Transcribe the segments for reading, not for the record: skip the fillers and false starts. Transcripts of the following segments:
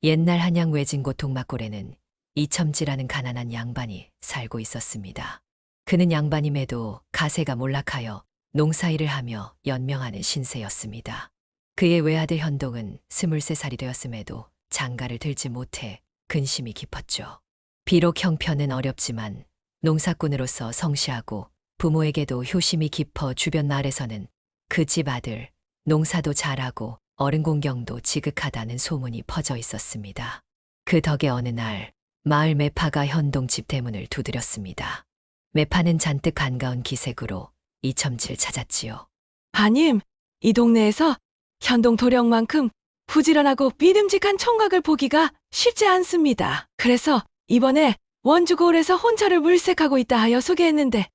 옛날 한양 외진곳 동막골에는 이첨지라는 가난한 양반이 살고 있었습니다. 그는 양반임에도 가세가 몰락하여 농사일을 하며 연명하는 신세였습니다. 그의 외아들 현동은 23살이 되었음에도 장가를 들지 못해 근심이 깊었죠. 비록 형편은 어렵지만 농사꾼으로서 성실하고 부모에게도 효심이 깊어 주변 마을에서는 그 집 아들 농사도 잘하고 어른 공경도 지극하다는 소문이 퍼져 있었습니다. 그 덕에 어느 날 마을 매파가 현동 집 대문을 두드렸습니다. 매파는 잔뜩 반가운 기색으로 이첨지를 찾았지요. 아님, 이 동네에서 현동 도령만큼 부지런하고 믿음직한 총각을 보기가 쉽지 않습니다. 그래서 이번에 원주고을에서 혼처를 물색하고 있다 하여 소개했는데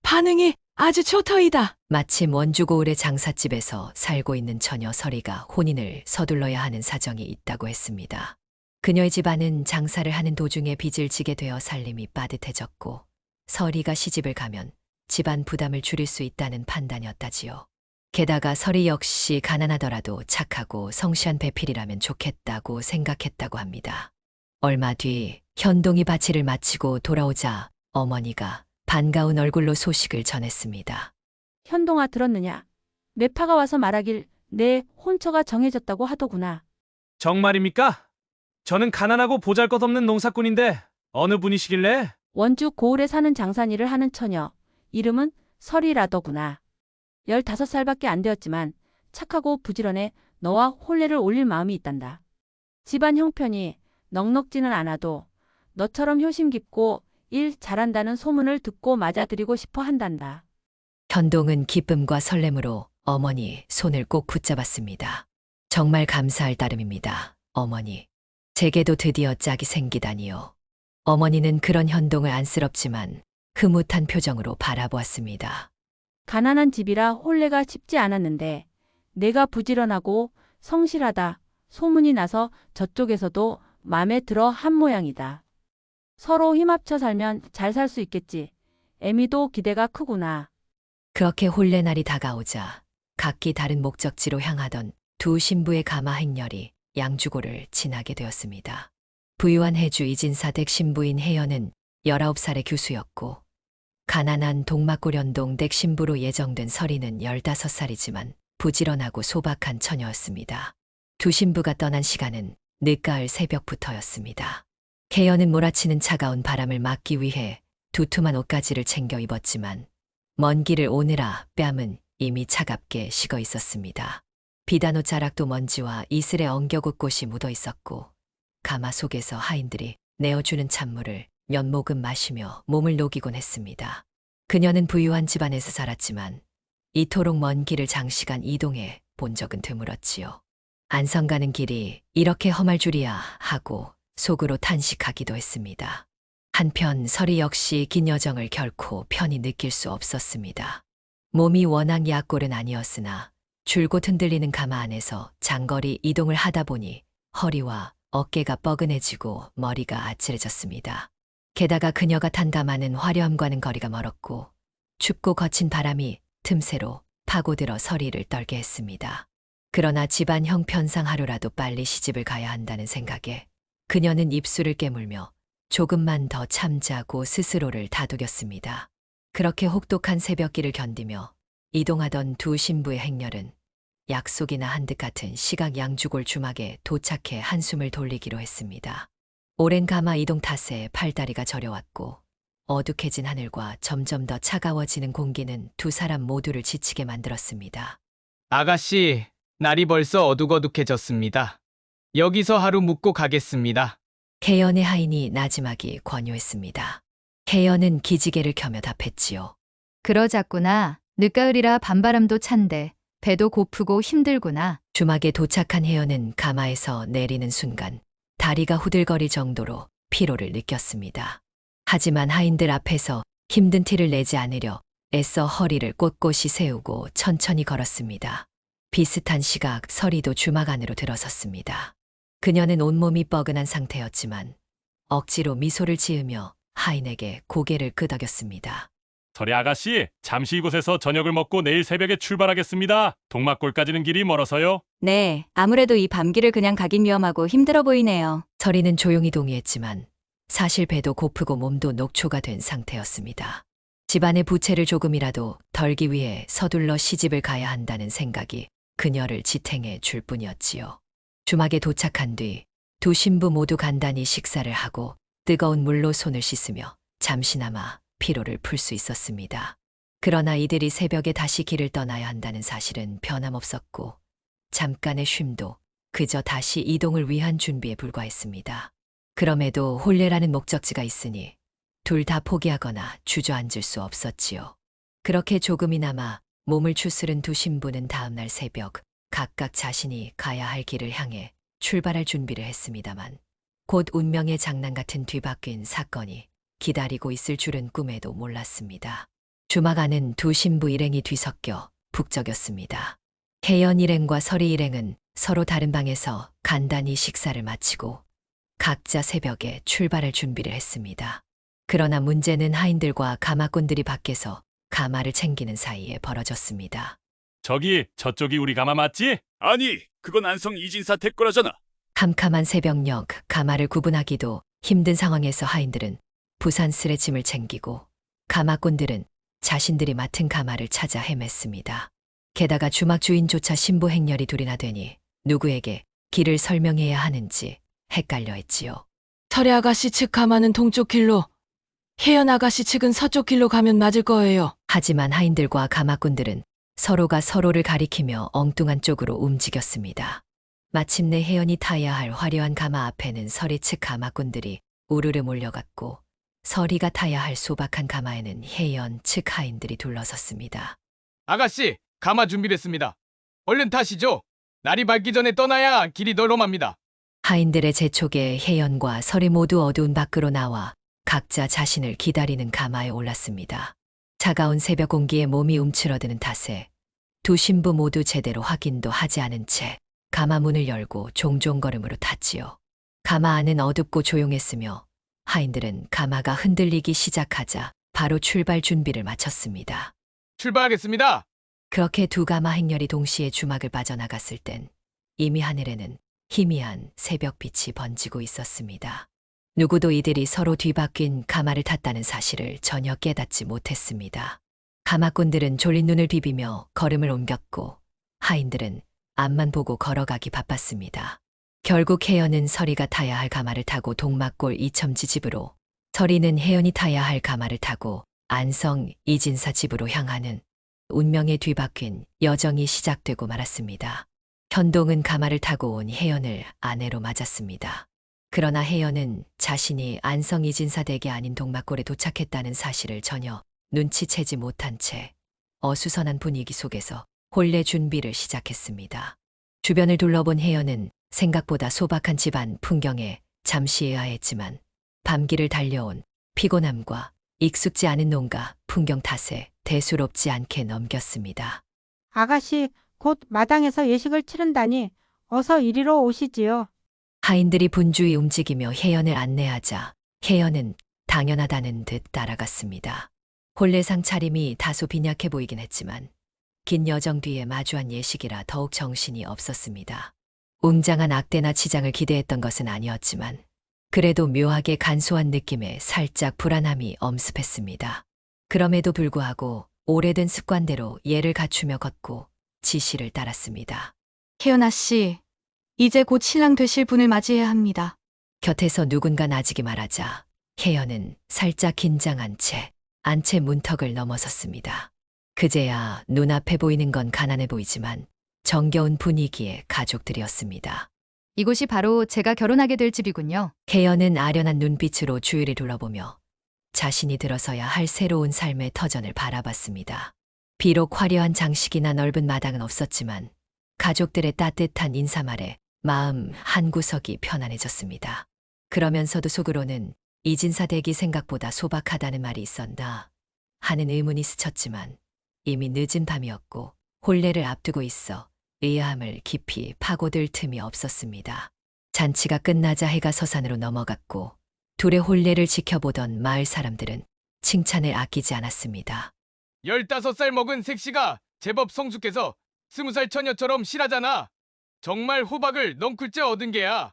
반응이 아주 좋더이다. 마침 원주고을의 장삿집에서 살고 있는 처녀 설이가 혼인을 서둘러야 하는 사정이 있다고 했습니다. 그녀의 집안은 장사를 하는 도중에 빚을 지게 되어 살림이 빠듯해졌고 설이가 시집을 가면 집안 부담을 줄일 수 있다는 판단이었다지요. 게다가 설이 역시 가난하더라도 착하고 성실한 배필이라면 좋겠다고 생각했다고 합니다. 얼마 뒤 현동이 바치를 마치고 돌아오자 어머니가 반가운 얼굴로 소식을 전했습니다. 현동아 들었느냐? 매파가 와서 말하길 내 혼처가 정해졌다고 하더구나. 정말입니까? 저는 가난하고 보잘것없는 농사꾼인데 어느 분이시길래? 원주 고을에 사는 장산일을 하는 처녀. 이름은 설이라더구나. 15살밖에 안 되었지만 착하고 부지런해 너와 혼례를 올릴 마음이 있단다. 집안 형편이 넉넉지는 않아도 너처럼 효심 깊고 일 잘한다는 소문을 듣고 맞아들이고 싶어 한단다. 현동은 기쁨과 설렘으로 어머니 손을 꼭 붙잡았습니다. 정말 감사할 따름입니다, 어머니. 제게도 드디어 짝이 생기다니요. 어머니는 그런 현동을 안쓰럽지만 흐뭇한 표정으로 바라보았습니다. 가난한 집이라 혼례가 쉽지 않았는데 내가 부지런하고 성실하다 소문이 나서 저쪽에서도 맘에 들어 한 모양이다. 서로 힘합쳐 살면 잘 살 수 있겠지. 애미도 기대가 크구나. 그렇게 혼례날이 다가오자 각기 다른 목적지로 향하던 두 신부의 가마 행렬이 양주고를 지나게 되었습니다. 부유한 해주 이진사댁 신부인 혜연은 19살의 교수였고 가난한 동막골연동 댁 신부로 예정된 설이는 15살이지만 부지런하고 소박한 처녀였습니다. 두 신부가 떠난 시간은 늦가을 새벽부터였습니다. 혜연은 몰아치는 차가운 바람을 막기 위해 두툼한 옷가지를 챙겨 입었지만 먼 길을 오느라 뺨은 이미 차갑게 식어 있었습니다. 비단옷 자락도 먼지와 이슬에 엉겨굿곳이 묻어 있었고 가마 속에서 하인들이 내어주는 찬물을 몇 모금 마시며 몸을 녹이곤 했습니다. 그녀는 부유한 집안에서 살았지만 이토록 먼 길을 장시간 이동해 본 적은 드물었지요. 안성 가는 길이 이렇게 험할 줄이야 하고 속으로 탄식하기도 했습니다. 한편 설이 역시 긴 여정을 결코 편히 느낄 수 없었습니다. 몸이 워낙 약골은 아니었으나 줄곧 흔들리는 가마 안에서 장거리 이동을 하다 보니 허리와 어깨가 뻐근해지고 머리가 아찔해졌습니다. 게다가 그녀가 탄 가마는 화려함과는 거리가 멀었고 춥고 거친 바람이 틈새로 파고들어 서리를 떨게 했습니다. 그러나 집안 형편상 하루라도 빨리 시집을 가야 한다는 생각에 그녀는 입술을 깨물며 조금만 더 참자고 스스로를 다독였습니다. 그렇게 혹독한 새벽길을 견디며 이동하던 두 신부의 행렬은 약속이나 한 듯 같은 시각 양주골 주막에 도착해 한숨을 돌리기로 했습니다. 오랜 가마 이동 탓에 팔다리가 저려왔고 어둑해진 하늘과 점점 더 차가워지는 공기는 두 사람 모두를 지치게 만들었습니다. 아가씨, 날이 벌써 어둑어둑해졌습니다. 여기서 하루 묵고 가겠습니다. 혜연의 하인이 나지막이 권유했습니다. 혜연은 기지개를 켜며 답했지요. 그러자꾸나. 늦가을이라 밤바람도 찬데 배도 고프고 힘들구나. 주막에 도착한 혜연은 가마에서 내리는 순간 다리가 후들거릴 정도로 피로를 느꼈습니다. 하지만 하인들 앞에서 힘든 티를 내지 않으려 애써 허리를 꼿꼿이 세우고 천천히 걸었습니다. 비슷한 시각 설이도 주막 안으로 들어섰습니다. 그녀는 온몸이 뻐근한 상태였지만 억지로 미소를 지으며 하인에게 고개를 끄덕였습니다. 설이 아가씨, 잠시 이곳에서 저녁을 먹고 내일 새벽에 출발하겠습니다. 동막골까지는 길이 멀어서요. 네, 아무래도 이 밤길을 그냥 가긴 위험하고 힘들어 보이네요. 설이는 조용히 동의했지만 사실 배도 고프고 몸도 녹초가 된 상태였습니다. 집안의 부채를 조금이라도 덜기 위해 서둘러 시집을 가야 한다는 생각이 그녀를 지탱해 줄 뿐이었지요. 주막에 도착한 뒤 두 신부 모두 간단히 식사를 하고 뜨거운 물로 손을 씻으며 잠시나마 피로를 풀 수 있었습니다. 그러나 이들이 새벽에 다시 길을 떠나야 한다는 사실은 변함없었고 잠깐의 쉼도 그저 다시 이동을 위한 준비에 불과했습니다. 그럼에도 홀레라는 목적지가 있으니 둘 다 포기하거나 주저앉을 수 없었지요. 그렇게 조금이나마 몸을 추스른 두 신부는 다음날 새벽 각각 자신이 가야 할 길을 향해 출발할 준비를 했습니다만 곧 운명의 장난 같은 뒤바뀐 사건이 기다리고 있을 줄은 꿈에도 몰랐습니다. 주막 안은 두 신부 일행이 뒤섞여 북적였습니다. 혜연 일행과 설이 일행은 서로 다른 방에서 간단히 식사를 마치고 각자 새벽에 출발할 준비를 했습니다. 그러나 문제는 하인들과 가마꾼들이 밖에서 가마를 챙기는 사이에 벌어졌습니다. 저기, 저쪽이 우리 가마 맞지? 아니, 그건 안성 이진사 택거라잖아. 캄캄한 새벽녘 가마를 구분하기도 힘든 상황에서 하인들은 부산스레 짐을 챙기고 가마꾼들은 자신들이 맡은 가마를 찾아 헤맸습니다. 게다가 주막 주인조차 신부 행렬이 둘이나 되니 누구에게 길을 설명해야 하는지 헷갈려 했지요. 설의 아가씨 측 가마는 동쪽 길로, 혜연 아가씨 측은 서쪽 길로 가면 맞을 거예요. 하지만 하인들과 가마꾼들은 서로가 서로를 가리키며 엉뚱한 쪽으로 움직였습니다. 마침내 혜연이 타야 할 화려한 가마 앞에는 설이 측 가마꾼들이 우르르 몰려갔고 설이가 타야 할 소박한 가마에는 혜연 측 하인들이 둘러섰습니다. 아가씨, 가마 준비됐습니다. 얼른 타시죠. 날이 밝기 전에 떠나야 길이 덜 험합니다. 하인들의 재촉에 혜연과 설이 모두 어두운 밖으로 나와 각자 자신을 기다리는 가마에 올랐습니다. 차가운 새벽 공기에 몸이 움츠러드는 탓에 두 신부 모두 제대로 확인도 하지 않은 채 가마 문을 열고 종종걸음으로 탔지요. 가마 안은 어둡고 조용했으며 하인들은 가마가 흔들리기 시작하자 바로 출발 준비를 마쳤습니다. 출발하겠습니다. 그렇게 두 가마 행렬이 동시에 주막을 빠져나갔을 땐 이미 하늘에는 희미한 새벽빛이 번지고 있었습니다. 누구도 이들이 서로 뒤바뀐 가마를 탔다는 사실을 전혀 깨닫지 못했습니다. 가마꾼들은 졸린 눈을 비비며 걸음을 옮겼고 하인들은 앞만 보고 걸어가기 바빴습니다. 결국 혜연은 설이가 타야 할 가마를 타고 동막골 이첨지 집으로, 설이는 혜연이 타야 할 가마를 타고 안성 이진사 집으로 향하는 운명의 뒤바뀐 여정이 시작되고 말았습니다. 현동은 가마를 타고 온 혜연을 아내로 맞았습니다. 그러나 혜연은 자신이 안성 이진사 댁이 아닌 동막골에 도착했다는 사실을 전혀 눈치채지 못한 채 어수선한 분위기 속에서 혼례 준비를 시작했습니다. 주변을 둘러본 혜연은 생각보다 소박한 집안 풍경에 잠시 의아했지만 밤길을 달려온 피곤함과 익숙지 않은 농가 풍경 탓에 대수롭지 않게 넘겼습니다. 아가씨, 곧 마당에서 예식을 치른다니 어서 이리로 오시지요. 하인들이 분주히 움직이며 혜연을 안내하자 혜연은 당연하다는 듯 따라갔습니다. 혼례상 차림이 다소 빈약해 보이긴 했지만 긴 여정 뒤에 마주한 예식이라 더욱 정신이 없었습니다. 웅장한 악대나 치장을 기대했던 것은 아니었지만 그래도 묘하게 간소한 느낌에 살짝 불안함이 엄습했습니다. 그럼에도 불구하고 오래된 습관대로 예를 갖추며 걷고 지시를 따랐습니다. 혜연아 씨, 이제 곧 신랑 되실 분을 맞이해야 합니다. 곁에서 누군가 나지기 말하자 혜연은 살짝 긴장한 채 안채 문턱을 넘어섰습니다. 그제야 눈앞에 보이는 건 가난해 보이지만 정겨운 분위기의 가족들이었습니다. 이곳이 바로 제가 결혼하게 될 집이군요. 혜연은 아련한 눈빛으로 주위를 둘러보며 자신이 들어서야 할 새로운 삶의 터전을 바라봤습니다. 비록 화려한 장식이나 넓은 마당은 없었지만 가족들의 따뜻한 인사말에 마음 한구석이 편안해졌습니다. 그러면서도 속으로는 이진사 댁이 생각보다 소박하다는 말이 있었나 하는 의문이 스쳤지만 이미 늦은 밤이었고 혼례를 앞두고 있어 의아함을 깊이 파고들 틈이 없었습니다. 잔치가 끝나자 해가 서산으로 넘어갔고 둘의 혼례를 지켜보던 마을 사람들은 칭찬을 아끼지 않았습니다. 15살 먹은 색시가 제법 성숙해서 20살 처녀처럼 실하잖아. 정말 호박을 넝쿨째 얻은 게야.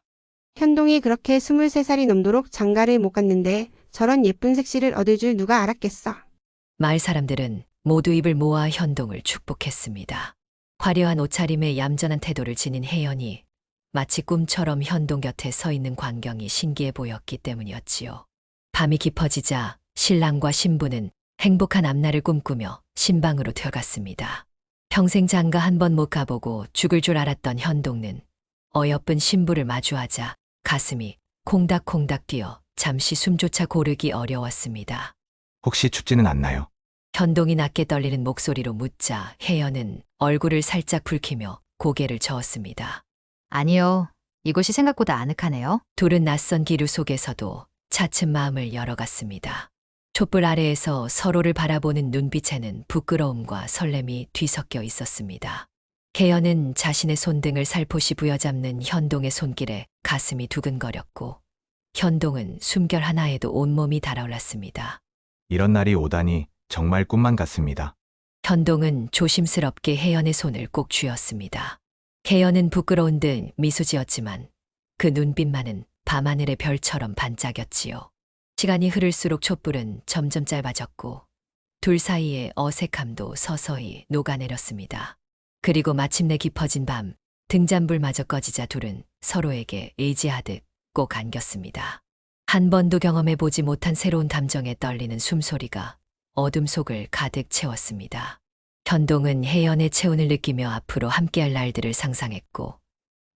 현동이 그렇게 23살이 넘도록 장가를 못 갔는데 저런 예쁜 색시를 얻을 줄 누가 알았겠어. 마을 사람들은 모두 입을 모아 현동을 축복했습니다. 화려한 옷차림에 얌전한 태도를 지닌 혜연이 마치 꿈처럼 현동 곁에 서 있는 광경이 신기해 보였기 때문이었지요. 밤이 깊어지자 신랑과 신부는 행복한 앞날을 꿈꾸며 신방으로 들어갔습니다. 평생 장가 한 번 못 가보고 죽을 줄 알았던 현동은 어여쁜 신부를 마주하자 가슴이 콩닥콩닥 뛰어 잠시 숨조차 고르기 어려웠습니다. 혹시 춥지는 않나요? 현동이 낮게 떨리는 목소리로 묻자 혜연은 얼굴을 살짝 붉히며 고개를 저었습니다. 아니요. 이곳이 생각보다 아늑하네요. 둘은 낯선 기류 속에서도 차츰 마음을 열어갔습니다. 촛불 아래에서 서로를 바라보는 눈빛에는 부끄러움과 설렘이 뒤섞여 있었습니다. 혜연은 자신의 손등을 살포시 부여잡는 현동의 손길에 가슴이 두근거렸고 현동은 숨결 하나에도 온몸이 달아올랐습니다. 이런 날이 오다니 정말 꿈만 같습니다. 현동은 조심스럽게 혜연의 손을 꼭 쥐었습니다. 혜연은 부끄러운 듯 미소 지었지만 그 눈빛만은 밤하늘의 별처럼 반짝였지요. 시간이 흐를수록 촛불은 점점 짧아졌고 둘 사이의 어색함도 서서히 녹아내렸습니다. 그리고 마침내 깊어진 밤 등잔불마저 꺼지자 둘은 서로에게 의지하듯 꼭 안겼습니다. 한 번도 경험해보지 못한 새로운 감정에 떨리는 숨소리가 어둠 속을 가득 채웠습니다. 현동은 혜연의 체온을 느끼며 앞으로 함께할 날들을 상상했고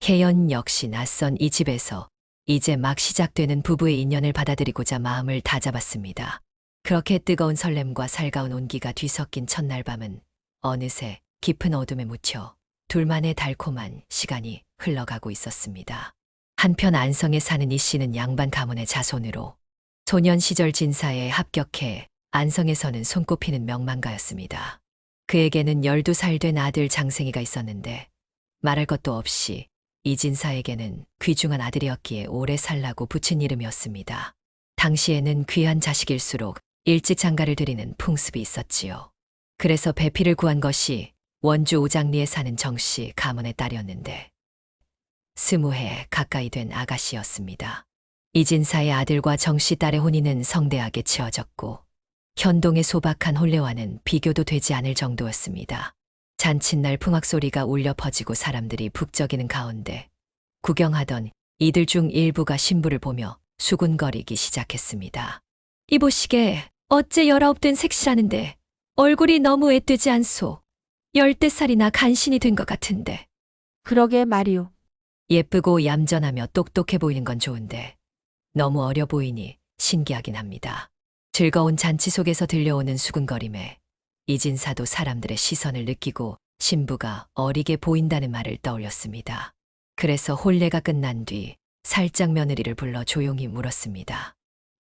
혜연 역시 낯선 이 집에서 이제 막 시작되는 부부의 인연을 받아들이고자 마음을 다잡았습니다. 그렇게 뜨거운 설렘과 살가운 온기가 뒤섞인 첫날 밤은 어느새 깊은 어둠에 묻혀 둘만의 달콤한 시간이 흘러가고 있었습니다. 한편 안성에 사는 이 씨는 양반 가문의 자손으로 소년 시절 진사에 합격해 안성에서는 손꼽히는 명망가였습니다. 그에게는 12살 된 아들 장생이가 있었는데 말할 것도 없이 이진사에게는 귀중한 아들이었기에 오래 살라고 붙인 이름이었습니다. 당시에는 귀한 자식일수록 일찍 장가를 드리는 풍습이 있었지요. 그래서 배필을 구한 것이 원주 오장리에 사는 정씨 가문의 딸이었는데 20해 가까이 된 아가씨였습니다. 이진사의 아들과 정씨 딸의 혼인은 성대하게 치러졌고 현동의 소박한 혼례와는 비교도 되지 않을 정도였습니다. 잔칫날 풍악소리가 울려 퍼지고 사람들이 북적이는 가운데 구경하던 이들 중 일부가 신부를 보며 수군거리기 시작했습니다. 이보시게 어째 19된 색시라는데 얼굴이 너무 앳되지 않소. 10대살이나 간신이 된 것 같은데. 그러게 말이오. 예쁘고 얌전하며 똑똑해 보이는 건 좋은데 너무 어려 보이니 신기하긴 합니다. 즐거운 잔치 속에서 들려오는 수군거림에 이진사도 사람들의 시선을 느끼고 신부가 어리게 보인다는 말을 떠올렸습니다. 그래서 혼례가 끝난 뒤 살짝 며느리를 불러 조용히 물었습니다.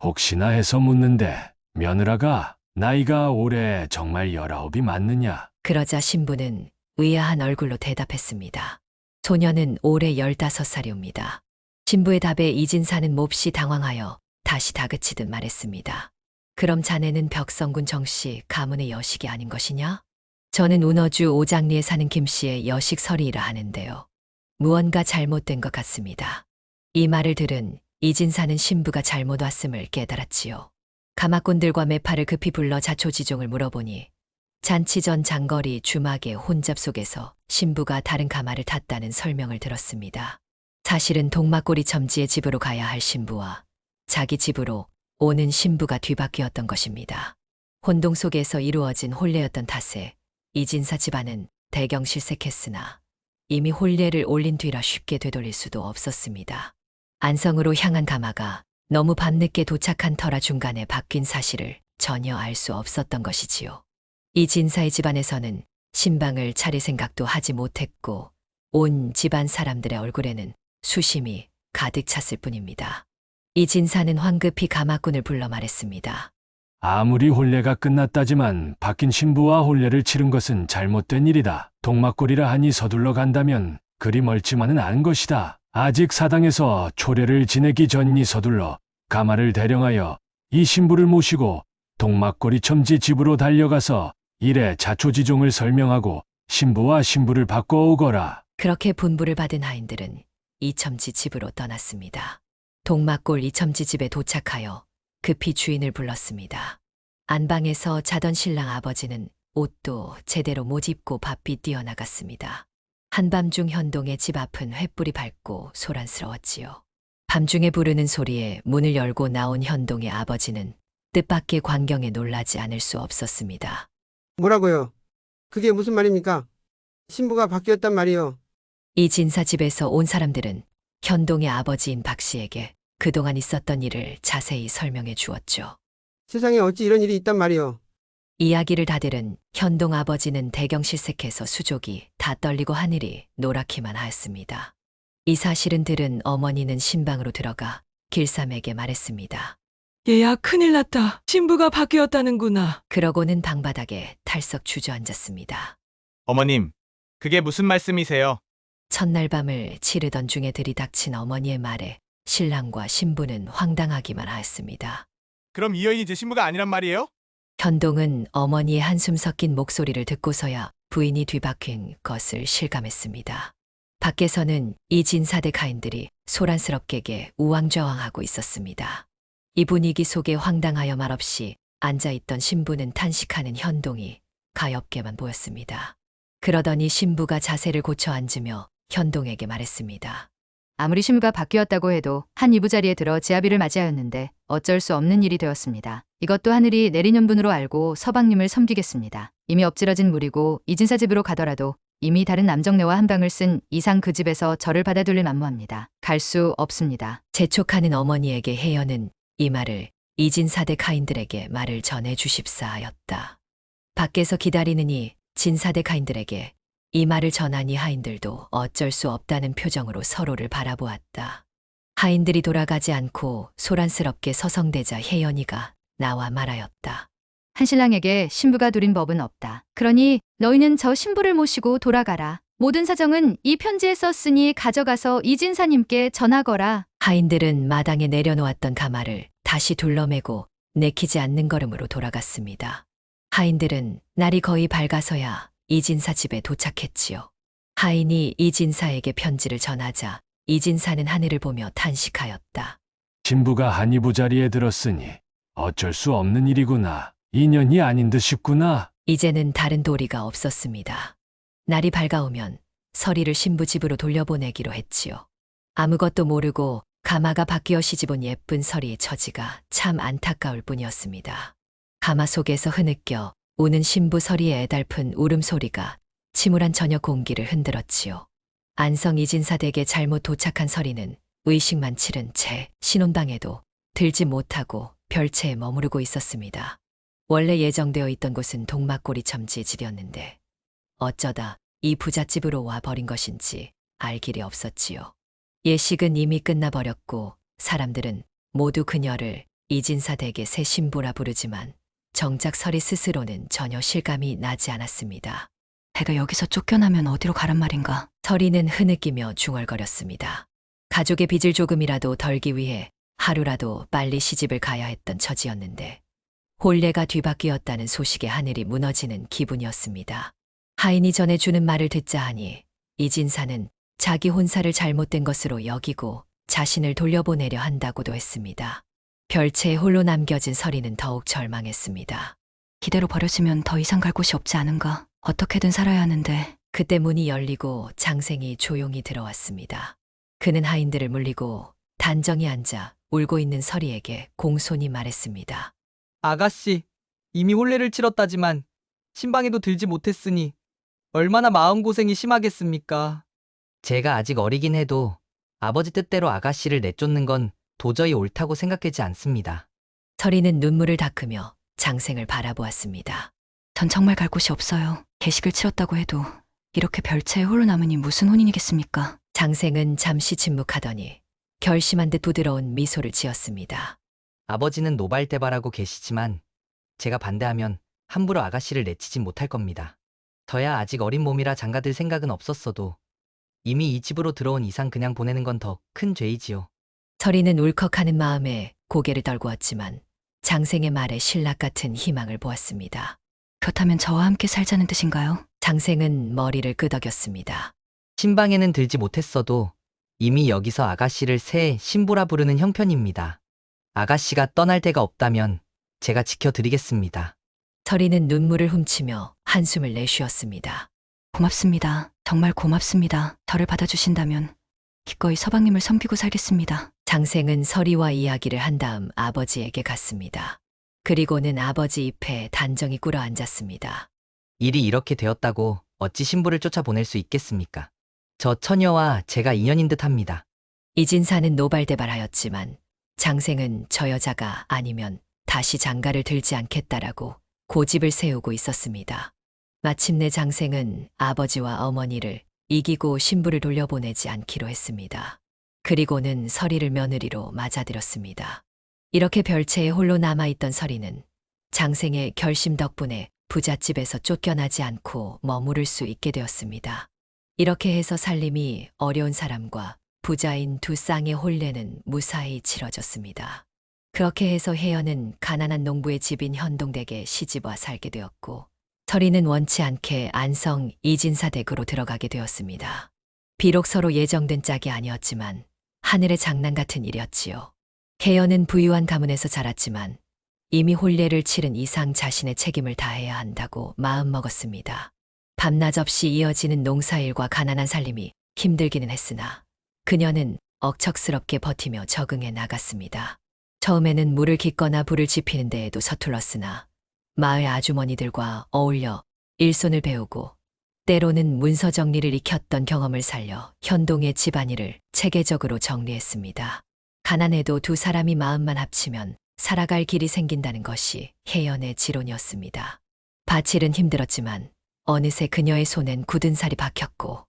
혹시나 해서 묻는데 며느라가 나이가 올해 정말 19이 맞느냐? 그러자 신부는 의아한 얼굴로 대답했습니다. 소녀는 올해 15살이옵니다. 신부의 답에 이진사는 몹시 당황하여 다시 다그치듯 말했습니다. 그럼 자네는 벽성군 정씨 가문의 여식이 아닌 것이냐? 저는 운어주 오장리에 사는 김씨의 여식설이라 하는데요. 무언가 잘못된 것 같습니다. 이 말을 들은 이진사는 신부가 잘못 왔음을 깨달았지요. 가마꾼들과 매파를 급히 불러 자초지종을 물어보니 잔치 전 장거리 주막의 혼잡 속에서 신부가 다른 가마를 탔다는 설명을 들었습니다. 사실은 동막골이 첨지의 집으로 가야 할 신부와 자기 집으로 오는 신부가 뒤바뀌었던 것입니다. 혼동 속에서 이루어진 혼례였던 탓에 이진사 집안은 대경실색했으나 이미 혼례를 올린 뒤라 쉽게 되돌릴 수도 없었습니다. 안성으로 향한 가마가 너무 밤늦게 도착한 터라 중간에 바뀐 사실을 전혀 알 수 없었던 것이지요. 이진사의 집안에서는 신방을 차릴 생각도 하지 못했고 온 집안 사람들의 얼굴에는 수심이 가득 찼을 뿐입니다. 이진사는 황급히 가마꾼을 불러 말했습니다. 아무리 혼례가 끝났다지만 바뀐 신부와 혼례를 치른 것은 잘못된 일이다. 동막골이라 하니 서둘러 간다면 그리 멀지만은 않은 것이다. 아직 사당에서 초례를 지내기 전이 서둘러 가마를 대령하여 이 신부를 모시고 동막골이 첨지 집으로 달려가서 일의 자초지종을 설명하고 신부와 신부를 바꿔오거라. 그렇게 분부를 받은 하인들은 이첨지 집으로 떠났습니다. 동막골 이첨지 집에 도착하여 급히 주인을 불렀습니다. 안방에서 자던 신랑 아버지는 옷도 제대로 못 입고 바삐 뛰어나갔습니다. 한밤중 현동의 집 앞은 횃불이 밝고 소란스러웠지요. 밤중에 부르는 소리에 문을 열고 나온 현동의 아버지는 뜻밖의 광경에 놀라지 않을 수 없었습니다. 뭐라고요? 그게 무슨 말입니까? 신부가 바뀌었단 말이요. 이 진사 집에서 온 사람들은 현동의 아버지인 박 씨에게 그동안 있었던 일을 자세히 설명해 주었죠. 세상에 어찌 이런 일이 있단 말이요. 이야기를 다 들은 현동 아버지는 대경실색해서 수족이 다 떨리고 하늘이 노랗기만 하였습니다. 이 사실은 들은 어머니는 신방으로 들어가 길삼에게 말했습니다. 얘야, 큰일 났다. 신부가 바뀌었다는구나. 그러고는 방바닥에 탈썩 주저앉았습니다. 어머님, 그게 무슨 말씀이세요? 첫날 밤을 치르던 중에 들이닥친 어머니의 말에 신랑과 신부는 황당하기만 하였습니다. 그럼 이 여인이 제 신부가 아니란 말이에요? 현동은 어머니의 한숨 섞인 목소리를 듣고서야 부인이 뒤바뀐 것을 실감했습니다. 밖에서는 이 진사대 하인들이 소란스럽게 우왕좌왕하고 있었습니다. 이 분위기 속에 황당하여 말없이 앉아있던 신부는 탄식하는 현동이 가엾게만 보였습니다. 그러더니 신부가 자세를 고쳐 앉으며 현동에게 말했습니다. 아무리 신부가 바뀌었다고 해도 한 이부자리에 들어 제아비를 맞이하였는데 어쩔 수 없는 일이 되었습니다. 이것도 하늘이 내린 연분으로 알고 서방님을 섬기겠습니다. 이미 엎질러진 물이고 이진사 집으로 가더라도 이미 다른 남정네와 한방을 쓴 이상 그 집에서 저를 받아들일 만무합니다. 갈 수 없습니다. 재촉하는 어머니에게 혜연은 이 말을 이진사대 하인들에게 말을 전해 주십사 하였다. 밖에서 기다리느니 진사대 하인들에게 이 말을 전하니 하인들도 어쩔 수 없다는 표정으로 서로를 바라보았다. 하인들이 돌아가지 않고 소란스럽게 서성대자 혜연이가 나와 말하였다. 한신랑에게 신부가 두린 법은 없다. 그러니 너희는 저 신부를 모시고 돌아가라. 모든 사정은 이 편지에 썼으니 가져가서 이진사님께 전하거라. 하인들은 마당에 내려놓았던 가마를 다시 둘러매고 내키지 않는 걸음으로 돌아갔습니다. 하인들은 날이 거의 밝아서야 이진사 집에 도착했지요. 하인이 이진사에게 편지를 전하자 이진사는 하늘을 보며 탄식하였다. 신부가 한 이부자리에 들었으니 어쩔 수 없는 일이구나. 인연이 아닌 듯 싶구나. 이제는 다른 도리가 없었습니다. 날이 밝아오면 서리를 신부 집으로 돌려보내기로 했지요. 아무것도 모르고 가마가 바뀌어 시집온 예쁜 서리의 처지가 참 안타까울 뿐이었습니다. 가마 속에서 흐느껴 우는 신부 서리의 애달픈 울음소리가 침울한 저녁 공기를 흔들었지요. 안성 이진사 댁에 잘못 도착한 서리는 의식만 치른 채 신혼방에도 들지 못하고 별채에 머무르고 있었습니다. 원래 예정되어 있던 곳은 동막골이 첨지 집이었는데 어쩌다 이 부잣집으로 와 버린 것인지 알 길이 없었지요. 예식은 이미 끝나버렸고 사람들은 모두 그녀를 이진사 댁의 새 신부라 부르지만 정작 서리 스스로는 전혀 실감이 나지 않았습니다. 내가 여기서 쫓겨나면 어디로 가란 말인가? 서리는 흐느끼며 중얼거렸습니다. 가족의 빚을 조금이라도 덜기 위해 하루라도 빨리 시집을 가야 했던 처지였는데 혼례가 뒤바뀌었다는 소식에 하늘이 무너지는 기분이었습니다. 하인이 전해주는 말을 듣자 하니 이진사는 자기 혼사를 잘못된 것으로 여기고 자신을 돌려보내려 한다고도 했습니다. 별채에 홀로 남겨진 서리는 더욱 절망했습니다. 이대로 버려지면 더 이상 갈 곳이 없지 않은가? 어떻게든 살아야 하는데. 그때 문이 열리고 장생이 조용히 들어왔습니다. 그는 하인들을 물리고 단정히 앉아 울고 있는 서리에게 공손히 말했습니다. 아가씨, 이미 혼례를 치렀다지만 신방에도 들지 못했으니 얼마나 마음고생이 심하겠습니까? 제가 아직 어리긴 해도 아버지 뜻대로 아가씨를 내쫓는 건 도저히 옳다고 생각하지 않습니다. 서리는 눈물을 닦으며 장생을 바라보았습니다. 전 정말 갈 곳이 없어요. 개식을 치렀다고 해도 이렇게 별채에 홀로 남으니 무슨 혼인이겠습니까? 장생은 잠시 침묵하더니 결심한 듯 부드러운 미소를 지었습니다. 아버지는 노발대발하고 계시지만 제가 반대하면 함부로 아가씨를 내치진 못할 겁니다. 저야 아직 어린 몸이라 장가들 생각은 없었어도 이미 이 집으로 들어온 이상 그냥 보내는 건 더 큰 죄이지요. 서리는 울컥하는 마음에 고개를 떨구었지만 장생의 말에 신락 같은 희망을 보았습니다. 그렇다면 저와 함께 살자는 뜻인가요? 장생은 머리를 끄덕였습니다. 신방에는 들지 못했어도 이미 여기서 아가씨를 새 신부라 부르는 형편입니다. 아가씨가 떠날 데가 없다면 제가 지켜드리겠습니다. 서리는 눈물을 훔치며 한숨을 내쉬었습니다. 고맙습니다. 정말 고맙습니다. 저를 받아주신다면 기꺼이 서방님을 섬기고 살겠습니다. 장생은 서리와 이야기를 한 다음 아버지에게 갔습니다. 그리고는 아버지 잎에 단정히 꿇어 앉았습니다. 일이 이렇게 되었다고 어찌 신부를 쫓아보낼 수 있겠습니까? 저 처녀와 제가 인연인 듯합니다. 이진사는 노발대발하였지만 장생은 저 여자가 아니면 다시 장가를 들지 않겠다라고 고집을 세우고 있었습니다. 마침내 장생은 아버지와 어머니를 이기고 신부를 돌려보내지 않기로 했습니다. 그리고는 서리를 며느리로 맞아들였습니다. 이렇게 별채에 홀로 남아있던 서리는 장생의 결심 덕분에 부잣집에서 쫓겨나지 않고 머무를 수 있게 되었습니다. 이렇게 해서 살림이 어려운 사람과 부자인 두 쌍의 혼례는 무사히 치러졌습니다. 그렇게 해서 혜연은 가난한 농부의 집인 현동댁에 시집와 살게 되었고 서리는 원치 않게 안성 이진사 댁으로 들어가게 되었습니다. 비록 서로 예정된 짝이 아니었지만 하늘의 장난 같은 일이었지요. 혜연은 부유한 가문에서 자랐지만 이미 혼례를 치른 이상 자신의 책임을 다해야 한다고 마음먹었습니다. 밤낮 없이 이어지는 농사일과 가난한 살림이 힘들기는 했으나 그녀는 억척스럽게 버티며 적응해 나갔습니다. 처음에는 물을 깃거나 불을 지피는 데에도 서툴렀으나 마을 아주머니들과 어울려 일손을 배우고 때로는 문서 정리를 익혔던 경험을 살려 현동의 집안일을 체계적으로 정리했습니다. 가난해도 두 사람이 마음만 합치면 살아갈 길이 생긴다는 것이 혜연의 지론이었습니다. 밭일은 힘들었지만 어느새 그녀의 손엔 굳은 살이 박혔고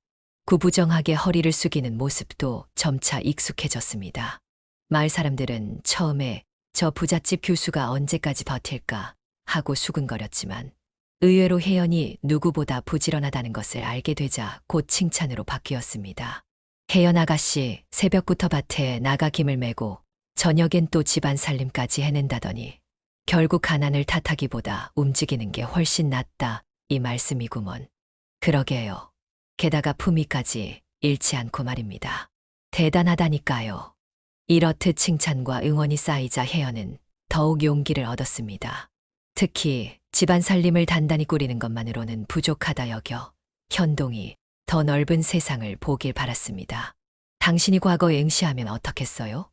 구부정하게 허리를 숙이는 모습도 점차 익숙해졌습니다. 마을 사람들은 처음에 저 부잣집 교수가 언제까지 버틸까 하고 수근거렸지만 의외로 혜연이 누구보다 부지런하다는 것을 알게 되자 곧 칭찬으로 바뀌었습니다. 혜연 아가씨 새벽부터 밭에 나가 김을 메고 저녁엔 또 집안 살림까지 해낸다더니 결국 가난을 탓하기보다 움직이는 게 훨씬 낫다 이 말씀이구먼. 그러게요. 게다가 품위까지 잃지 않고 말입니다. 대단하다니까요. 이렇듯 칭찬과 응원이 쌓이자 혜연은 더욱 용기를 얻었습니다. 특히 집안 살림을 단단히 꾸리는 것만으로는 부족하다 여겨 현동이 더 넓은 세상을 보길 바랐습니다. 당신이 과거에 응시하면 어떻겠어요?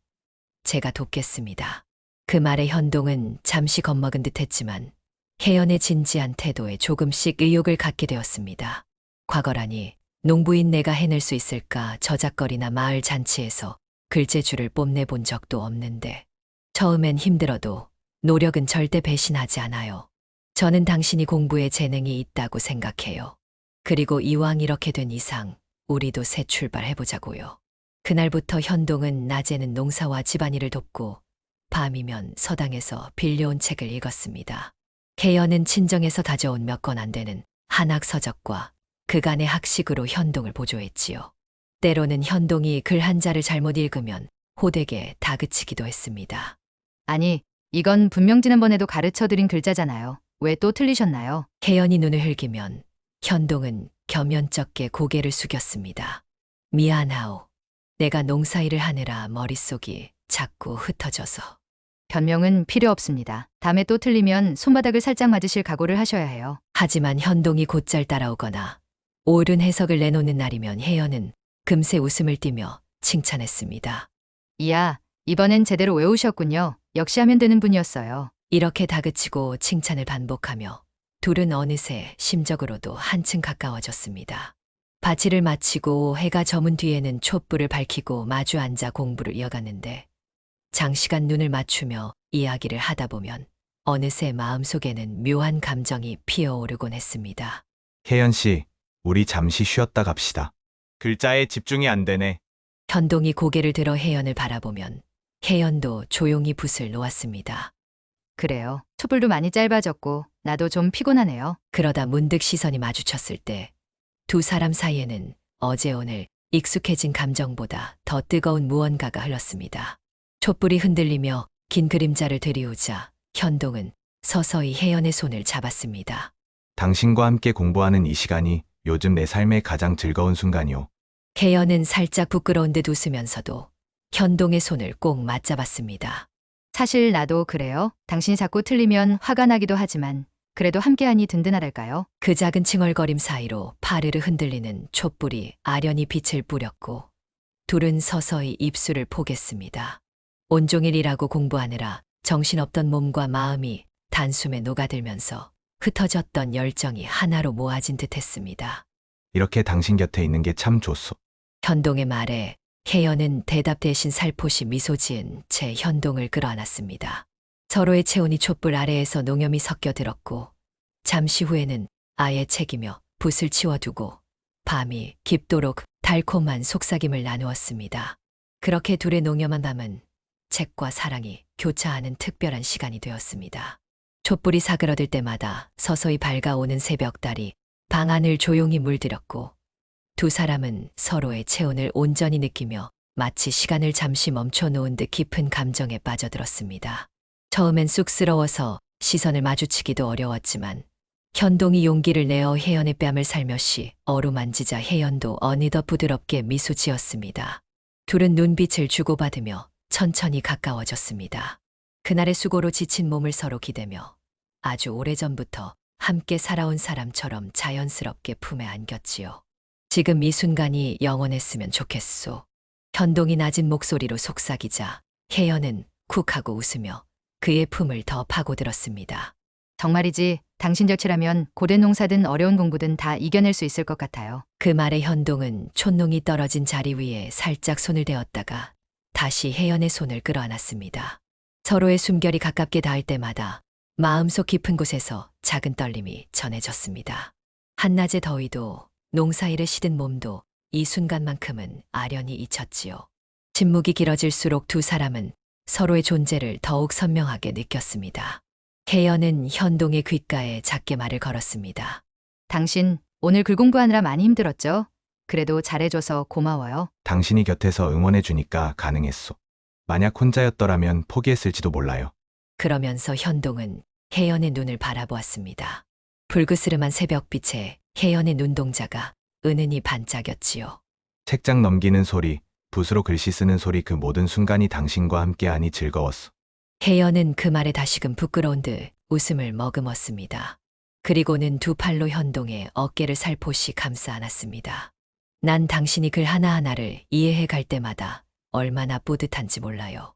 제가 돕겠습니다. 그 말에 현동은 잠시 겁먹은 듯했지만 혜연의 진지한 태도에 조금씩 의욕을 갖게 되었습니다. 과거라니 농부인 내가 해낼 수 있을까 저작거리나 마을 잔치에서 글재주를 뽐내본 적도 없는데 처음엔 힘들어도 노력은 절대 배신하지 않아요. 저는 당신이 공부에 재능이 있다고 생각해요. 그리고 이왕 이렇게 된 이상 우리도 새 출발해보자고요. 그날부터 현동은 낮에는 농사와 집안일을 돕고 밤이면 서당에서 빌려온 책을 읽었습니다. 혜연은 친정에서 가져온 몇 권 안 되는 한학서적과 그간의 학식으로 현동을 보조했지요. 때로는 현동이 글 한자를 잘못 읽으면 호되게 다그치기도 했습니다. 아니, 이건 분명 지난번에도 가르쳐드린 글자잖아요. 왜 또 틀리셨나요? 혜연이 눈을 흘기면 현동은 겸연쩍게 고개를 숙였습니다. 미안하오. 내가 농사일을 하느라 머릿속이 자꾸 흩어져서. 변명은 필요 없습니다. 다음에 또 틀리면 손바닥을 살짝 맞으실 각오를 하셔야 해요. 하지만 현동이 곧잘 따라오거나 옳은 해석을 내놓는 날이면 혜연은 금세 웃음을 띠며 칭찬했습니다. 이야, 이번엔 제대로 외우셨군요. 역시 하면 되는 분이었어요. 이렇게 다그치고 칭찬을 반복하며 둘은 어느새 심적으로도 한층 가까워졌습니다. 밭일을 마치고 해가 저문 뒤에는 촛불을 밝히고 마주 앉아 공부를 이어갔는데 장시간 눈을 맞추며 이야기를 하다 보면 어느새 마음속에는 묘한 감정이 피어오르곤 했습니다. 혜연 씨, 우리 잠시 쉬었다 갑시다. 글자에 집중이 안 되네. 현동이 고개를 들어 혜연을 바라보면 혜연도 조용히 붓을 놓았습니다. 그래요. 촛불도 많이 짧아졌고 나도 좀 피곤하네요. 그러다 문득 시선이 마주쳤을 때 두 사람 사이에는 어제 오늘 익숙해진 감정보다 더 뜨거운 무언가가 흘렀습니다. 촛불이 흔들리며 긴 그림자를 들이우자 현동은 서서히 혜연의 손을 잡았습니다. 당신과 함께 공부하는 이 시간이 요즘 내 삶의 가장 즐거운 순간이오. 혜연은 살짝 부끄러운 듯 웃으면서도 현동의 손을 꼭 맞잡았습니다. 사실 나도 그래요. 당신이 자꾸 틀리면 화가 나기도 하지만 그래도 함께하니 든든하달까요? 그 작은 칭얼거림 사이로 파르르 흔들리는 촛불이 아련히 빛을 뿌렸고 둘은 서서히 입술을 포겠습니다. 온종일 일하고 공부하느라 정신없던 몸과 마음이 단숨에 녹아들면서 흩어졌던 열정이 하나로 모아진 듯했습니다. 이렇게 당신 곁에 있는 게 참 좋소. 현동의 말에 혜연은 대답 대신 살포시 미소 지은 채 현동을 끌어안았습니다. 서로의 체온이 촛불 아래에서 농염이 섞여 들었고 잠시 후에는 아예 책이며 붓을 치워두고 밤이 깊도록 달콤한 속삭임을 나누었습니다. 그렇게 둘의 농염한 밤은 책과 사랑이 교차하는 특별한 시간이 되었습니다. 촛불이 사그러들 때마다 서서히 밝아오는 새벽달이 방 안을 조용히 물들였고 두 사람은 서로의 체온을 온전히 느끼며 마치 시간을 잠시 멈춰 놓은 듯 깊은 감정에 빠져들었습니다. 처음엔 쑥스러워서 시선을 마주치기도 어려웠지만 현동이 용기를 내어 혜연의 뺨을 살며시 어루만지자 혜연도 어느덧 부드럽게 미소 지었습니다. 둘은 눈빛을 주고받으며 천천히 가까워졌습니다. 그날의 수고로 지친 몸을 서로 기대며 아주 오래전부터 함께 살아온 사람처럼 자연스럽게 품에 안겼지요. 지금 이 순간이 영원했으면 좋겠소. 현동이 낮은 목소리로 속삭이자 혜연은 쿡 하고 웃으며 그의 품을 더 파고들었습니다. 정말이지 당신 곁이라면 고된 농사든 어려운 공부든 다 이겨낼 수 있을 것 같아요. 그 말에 현동은 촛농이 떨어진 자리 위에 살짝 손을 대었다가 다시 혜연의 손을 끌어안았습니다. 서로의 숨결이 가깝게 닿을 때마다 마음속 깊은 곳에서 작은 떨림이 전해졌습니다. 한낮의 더위도 농사일에 시든 몸도 이 순간만큼은 아련히 잊혔지요. 침묵이 길어질수록 두 사람은 서로의 존재를 더욱 선명하게 느꼈습니다. 혜연은 현동의 귓가에 작게 말을 걸었습니다. 당신 오늘 글 공부하느라 많이 힘들었죠? 그래도 잘해줘서 고마워요. 당신이 곁에서 응원해주니까 가능했소. 만약 혼자였더라면 포기했을지도 몰라요. 그러면서 현동은 혜연의 눈을 바라보았습니다. 불그스름한 새벽빛에 혜연의 눈동자가 은은히 반짝였지요. 책장 넘기는 소리, 붓으로 글씨 쓰는 소리 그 모든 순간이 당신과 함께하니 즐거웠소. 혜연은 그 말에 다시금 부끄러운 듯 웃음을 머금었습니다. 그리고는 두 팔로 현동의 어깨를 살포시 감싸 안았습니다. 난 당신이 글 하나하나를 이해해 갈 때마다 얼마나 뿌듯한지 몰라요.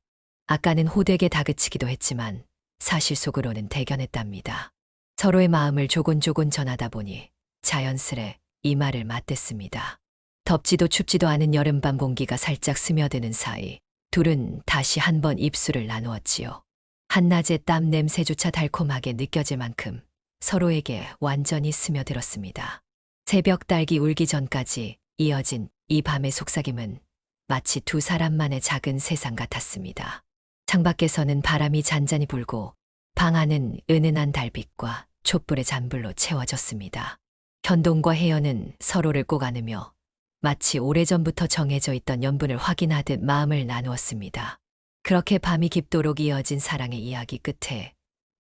아까는 호되게 다그치기도 했지만 사실 속으로는 대견했답니다. 서로의 마음을 조곤조곤 전하다 보니 자연스레 이 말을 맞댔습니다. 덥지도 춥지도 않은 여름밤 공기가 살짝 스며드는 사이 둘은 다시 한번 입술을 나누었지요. 한낮의 땀 냄새조차 달콤하게 느껴질 만큼 서로에게 완전히 스며들었습니다. 새벽 딸기 울기 전까지 이어진 이 밤의 속삭임은 마치 두 사람만의 작은 세상 같았습니다. 창밖에서는 바람이 잔잔히 불고 방 안은 은은한 달빛과 촛불의 잔불로 채워졌습니다. 현동과 혜연은 서로를 꼭 안으며 마치 오래전부터 정해져 있던 연분을 확인하듯 마음을 나누었습니다. 그렇게 밤이 깊도록 이어진 사랑의 이야기 끝에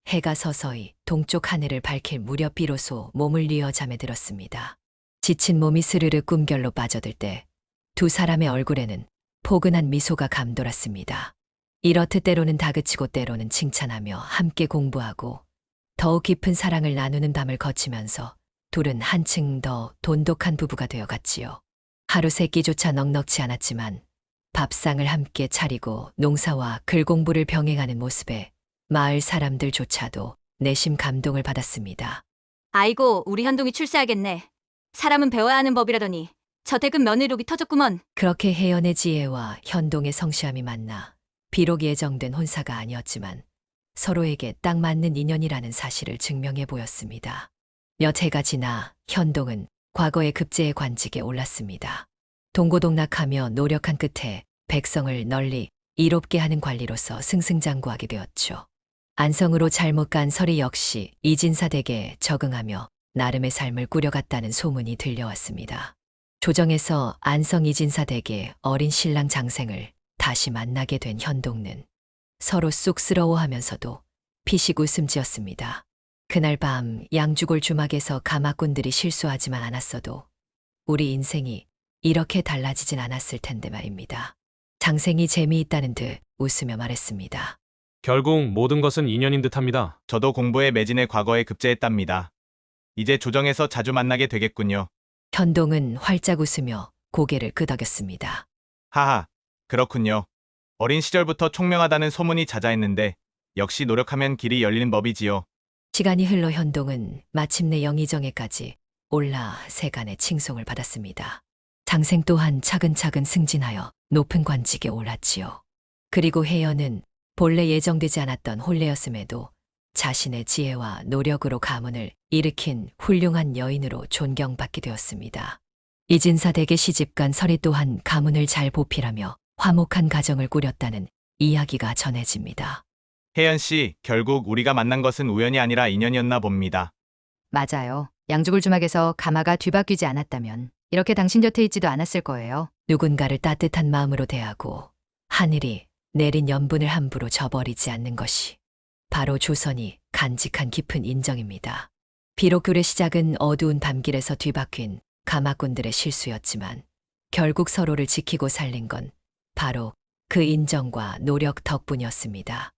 해가 서서히 동쪽 하늘을 밝힐 무렵 비로소 몸을 뉘어 잠에 들었습니다. 지친 몸이 스르르 꿈결로 빠져들 때 두 사람의 얼굴에는 포근한 미소가 감돌았습니다. 이렇듯 때로는 다그치고 때로는 칭찬하며 함께 공부하고 더욱 깊은 사랑을 나누는 밤을 거치면서 둘은 한층 더 돈독한 부부가 되어갔지요. 하루 세 끼조차 넉넉지 않았지만 밥상을 함께 차리고 농사와 글 공부를 병행하는 모습에 마을 사람들조차도 내심 감동을 받았습니다. 아이고, 우리 현동이 출세하겠네. 사람은 배워야 하는 법이라더니 저택은 며느리록이 터졌구먼. 그렇게 혜연의 지혜와 현동의 성실함이 만나 비록 예정된 혼사가 아니었지만 서로에게 딱 맞는 인연이라는 사실을 증명해 보였습니다. 몇 해가 지나 현동은 과거의 급제의 관직에 올랐습니다. 동고동락하며 노력한 끝에 백성을 널리 이롭게 하는 관리로서 승승장구하게 되었죠. 안성으로 잘못 간 서리 역시 이진사 댁에 적응하며 나름의 삶을 꾸려갔다는 소문이 들려왔습니다. 조정에서 안성 이진사 댁의 어린 신랑 장생을 다시 만나게 된 현동는 서로 쑥스러워하면서도 피식 웃음 지었습니다. 그날 밤 양주골 주막에서 가마꾼들이 실수하지만 않았어도 우리 인생이 이렇게 달라지진 않았을 텐데 말입니다. 장생이 재미있다는 듯 웃으며 말했습니다. 결국 모든 것은 인연인 듯합니다. 저도 공부에 매진해 과거에 급제했답니다. 이제 조정에서 자주 만나게 되겠군요. 현동은 활짝 웃으며 고개를 끄덕였습니다. 하하, 그렇군요. 어린 시절부터 총명하다는 소문이 자자했는데 역시 노력하면 길이 열리는 법이지요. 시간이 흘러 현동은 마침내 영의정에까지 올라 세간의 칭송을 받았습니다. 장생 또한 차근차근 승진하여 높은 관직에 올랐지요. 그리고 혜연은 본래 예정되지 않았던 혼례였음에도 자신의 지혜와 노력으로 가문을 일으킨 훌륭한 여인으로 존경받게 되었습니다. 이진사 댁의 시집간 설이 또한 가문을 잘 보필하며 화목한 가정을 꾸렸다는 이야기가 전해집니다. 혜연 씨, 결국 우리가 만난 것은 우연이 아니라 인연이었나 봅니다. 맞아요. 양주골 주막에서 가마가 뒤바뀌지 않았다면 이렇게 당신 곁에 있지도 않았을 거예요. 누군가를 따뜻한 마음으로 대하고 하늘이 내린 연분을 함부로 저버리지 않는 것이 바로 조선이 간직한 깊은 인정입니다. 비록 글의 시작은 어두운 밤길에서 뒤바뀐 가마꾼들의 실수였지만 결국 서로를 지키고 살린 건 바로 그 인정과 노력 덕분이었습니다.